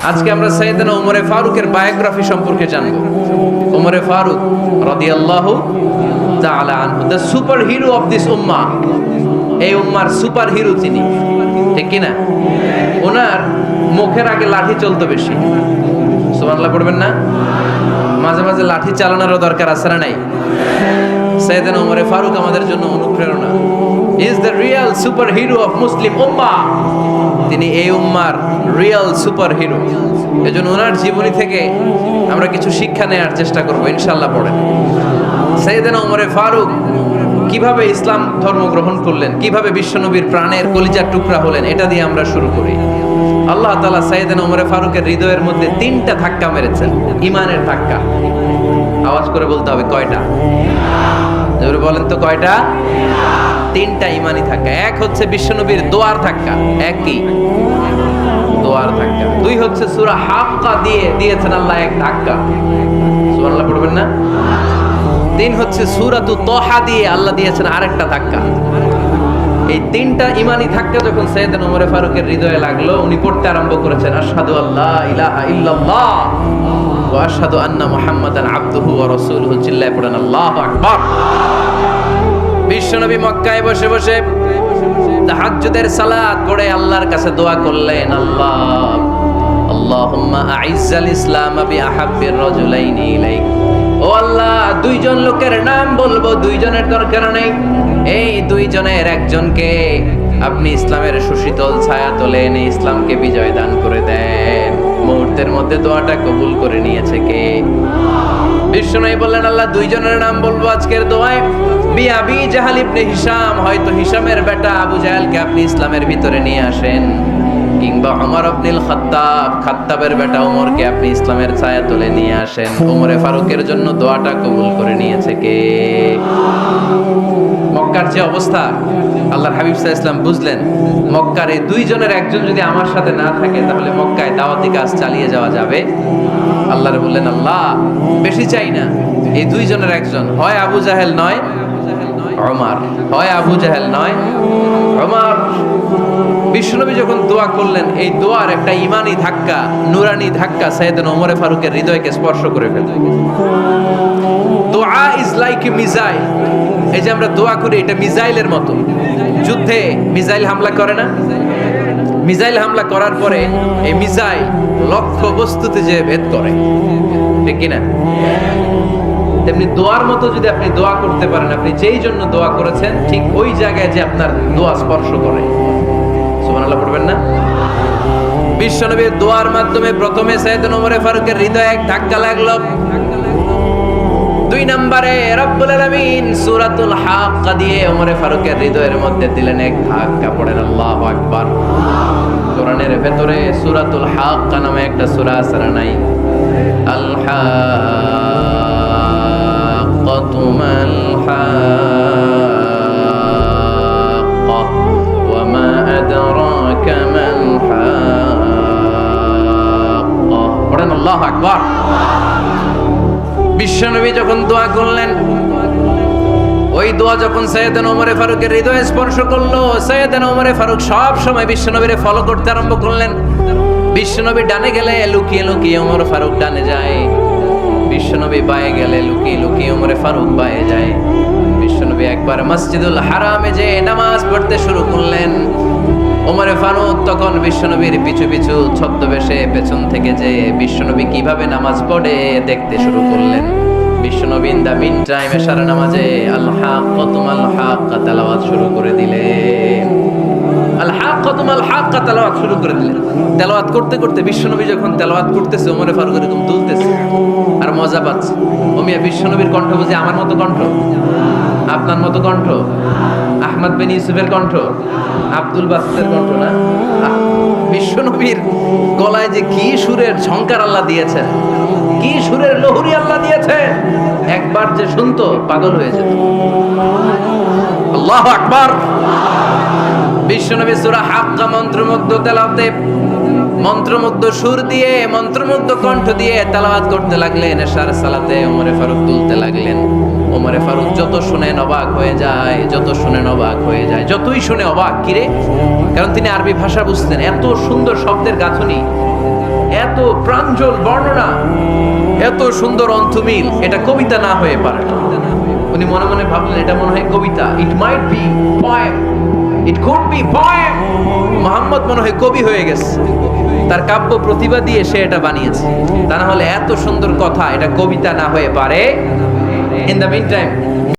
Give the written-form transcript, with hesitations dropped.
আজকে আমরা সাইয়েদনা ওমরে ফারুকের বায়োগ্রাফি সম্পর্কে জানব। ওমরে ফারুক রাদিয়াল্লাহু তাআলা আনহু, the super hero of this উম্মাহ। এই উম্মার সুপার হিরো তিনি, ঠিক কি না? ওনার মুখের আগে লাঠি চলতো বেশি। সুবহানাল্লাহ পড়বেন না? মাঝে মাঝে লাঠি চালানোরও দরকার আছে না নাই? সাইয়েদনা ওমরে ফারুক আমাদের জন্য অনুপ্রেরণা। Is the real super hero of Muslim উম্মাহ। তিনি এই উম্মার রিয়েল সুপার হিরো। এজন্য ওনার জীবনী থেকে আমরা কিছু শিক্ষা নেওয়ার চেষ্টা করব ইনশাআল্লাহ। পড়েন সাইয়েদনা ওমরে ফারুক কিভাবে ইসলাম ধর্ম গ্রহণ করলেন, কিভাবে বিশ্বনবীর প্রাণের কলিজার টুকরা হলেন, এটা দিয়ে আমরা শুরু করি। আল্লাহ তাআলা সাইয়েদনা ওমরে ফারুকের হৃদয়ের মধ্যে 3টা ধাক্কা মেরেছেন, ঈমানের ধাক্কা। আওয়াজ করে বলতে হবে কয়টা? জোরে বলেন তো কয়টা? 3টা ঈমানি ধাক্কা। এক হচ্ছে বিশ্বনবীর দোয়ার ধাক্কা, এক কি? দোয়ার ধাক্কা। 2 হচ্ছে সূরা হাক্কা দিয়ে দিয়েছেন আল্লাহ এক ধাক্কা, সুবহানাল্লাহ পড়বেন না? 3 হচ্ছে সূরাতু তাহা দিয়ে আল্লাহ দিয়েছেন আরেকটা ধাক্কা। এই 3টা ঈমানি ধাক্কা যখন সাইয়েদনা ওমরে ফারুকের হৃদয়ে লাগলো, উনি পড়তে আরম্ভ করেছেন আশহাদু আল্লা ইলাহা ইল্লাল্লাহ ওয়া আশহাদু আন্না মুহাম্মাদান আবদুহু ওয়া রাসূলুহু। চিল্লায়ে পড়েন আল্লাহু আকবার। বিশ্বনবী মক্কায় বসে বসে তাহাজ্জুদের সালাত পড়ে আল্লাহর কাছে দোয়া করলেন, আল্লাহুম্মা আইজ্জাল ইসলাম বিআহাব্বির রাজুলাইনি ইলাইক। ও আল্লাহ, 2 জন লোকের নাম বলবো, 2 জনের দরকার নেই। এই 2 জনের একজনকে আপনি ইসলামের সুশীতল ছায়া তলে এনে ইসলামকে বিজয় দান করে দেন। মুহূর্তের মধ্যে দোয়াটা কবুল করে নিয়েছে কে? বিশ্বনবী বললেন, আল্লাহ 2 জনের নাম বলবো আজকের দোয়ায়। আবি জাহাল ইবনে হিশাম, হয়তো হিশামের বেটা আবু জাহেলকে আপনি ইসলামের ভিতরে নিয়ে আসেন, কিংবা ওমর ইবনুল খাত্তাব, খাত্তাবের বেটা ওমরকে আপনি ইসলামের ছায়া তলে নিয়ে আসেন। ওমরে ফারুকের জন্য দোয়াটা কবুল করে নিয়েছে কে? মক্কার যে অবস্থা, আল্লাহর হাবিব সাল্লাল্লাহু আলাইহি ওয়াসাল্লাম বুঝলেন মক্কার এই 2 জনের একজন যদি আমার সাথে না থাকে তাহলে মক্কায় দাওয়াতি কাজ চালিয়ে যাওয়া যাবে। আল্লাহর বললেন, আল্লাহ বেশি চাই না, এই 2 জনের একজন, হয় আবু জাহেল নয় ওমর, হয় আবু জাহেল নয় ওমর। বিশ্বনবী যখন দোয়া করলেন, এই দোয়ার একটা ঈমানি ধাক্কা, নুরানি ধাক্কা সাইয়েদনা ওমরে ফারুকের হৃদয়কে স্পর্শ করে ফেলল। দোয়া ইজ লাইক এ মিসাইল। এই যে আমরা দোয়া করি, এটা মিসাইলের মতো। যুদ্ধে মিসাইল হামলা করে না? মিসাইল হামলা করার পরে এই মিসাইল লক্ষ্য বস্তুতে যে ভেদ করে, ঠিক কিনা? তেমনি দোয়ার মতো যদি আপনি দোয়া করতে পারেন, আপনি যেই জন্য দোয়া করেছেন ঠিক ওই জায়গায় যে আপনার দোয়া স্পর্শ করে। সুবহানাল্লাহ পড়বেন না? বিশ্বনবীর দোয়ার মাধ্যমে প্রথমে সাইয়েদনা ওমরে ফারুকের হৃদয়ে এক ধাক্কা লাগলো। 2 নম্বরে রব্বুল আলামিন সূরাতুল হাক্কা দিয়ে ওমরে ফারুকের হৃদয়ের মধ্যে দিলেন এক ধাক্কা। পড়েন আল্লাহু আকবার। কোরআনের ভেতরে সূরাতুল হাক্কা নামে একটা সূরা আছে না নাই? আল হাক্কাতু মাল হাক্কা ওয়া মা আদরাকা মাল হাক্কা। পড়েন আল্লাহু আকবার। বিশ্বনবী যখন দোয়া করলেন, ওই দোয়া যখন সাইয়েদনা ওমরে ফারুকের হৃদয়ে স্পর্শ করলো, সাইয়েদনা ওমরে ফারুক সব সময় বিশ্বনবীরে ফলো করতে আরম্ভ করলেন। বিশ্বনবী ডানে গেলে লুকিয়ে লুকিয়ে ওমর ফারুক ডানে যায়, বিশ্বনবী বায়ে গেলে লুকিয়ে লুকিয়ে ওমরে ফারুক বায়ে যায়। বিশ্বনবী একবার মসজিদুল হারামে যে নামাজ পড়তে শুরু করলেন, ওমরে ফারুক তখন বিশ্বনবীর পিছু পিছু ছদ্মবেশে পেছন থেকে যে বিশ্বনবী কিভাবে নামাজ পড়ে দেখতে শুরু করলেন। বিশ্বনবী ইন দা মিন টাইম এশারা নামাজে আল হাক্কাতু মাল হাক্কা তেলাওয়াত শুরু করে দিলেন। আল হাক্কাতু মাল হাক্কা তেলাওয়াত শুরু করে দিলেন। তেলাওয়াত করতে করতে বিশ্বনবী যখন তেলাওয়াত করতেছে, ওমরে ফারুক এরকম দুলতেছে আর মজা পাচ্ছে। ওমিয়া বিশ্বনবীর কণ্ঠ বুঝি আমার মতো কণ্ঠ, আপনার মতো কণ্ঠ, আহমদ বিন ইউসুফের কণ্ঠ, আব্দুল বাসিতের কণ্ঠ না। বিশ্বনবীর গলায় যে কি সুরের ঝংকার আল্লাহ দিয়েছেন, কি সুরের লহরী আল্লাহ দিয়েছেন, একবার যে শুনতো পাগল হয়ে যেত। আল্লাহু আকবার। বিশ্বনবী সূরা হাক্কা মন্ত্রমুগ্ধ তেলাওয়াতে, মন্ত্রমুগ্ধ সুর দিয়ে, মন্ত্রমুগ্ধ কণ্ঠ দিয়ে তেলাওয়াত করতে লাগলেন। এশার সালাতে ওমরে ফারুক তুলতে লাগলেন। ওমরে ফারুক যত শুনে অবাক হয়ে যায়, যত শুনে অবাক হয়ে যায়, যতই শুনে অবাক। কিরে? কারণ তিনি আরবি ভাষা বুঝতেন, এত সুন্দর শব্দের গাঁথনি। এত প্রাঞ্জল বর্ণনা, এত সুন্দর অন্থমিল, এটা কবিতা না হয়ে পারে না। উনি মনে মনে ভাবলেন এটা মনে হয় কবিতা, it might be poem, it could be poem. Muhammad মনে হয় কবি হয়ে গেছে, তার কাব্য প্রতিভা দিয়ে সে এটা বানিয়েছে। তা না হলে এত সুন্দর কথা এটা কবিতা না হয়ে পারে। In the mean time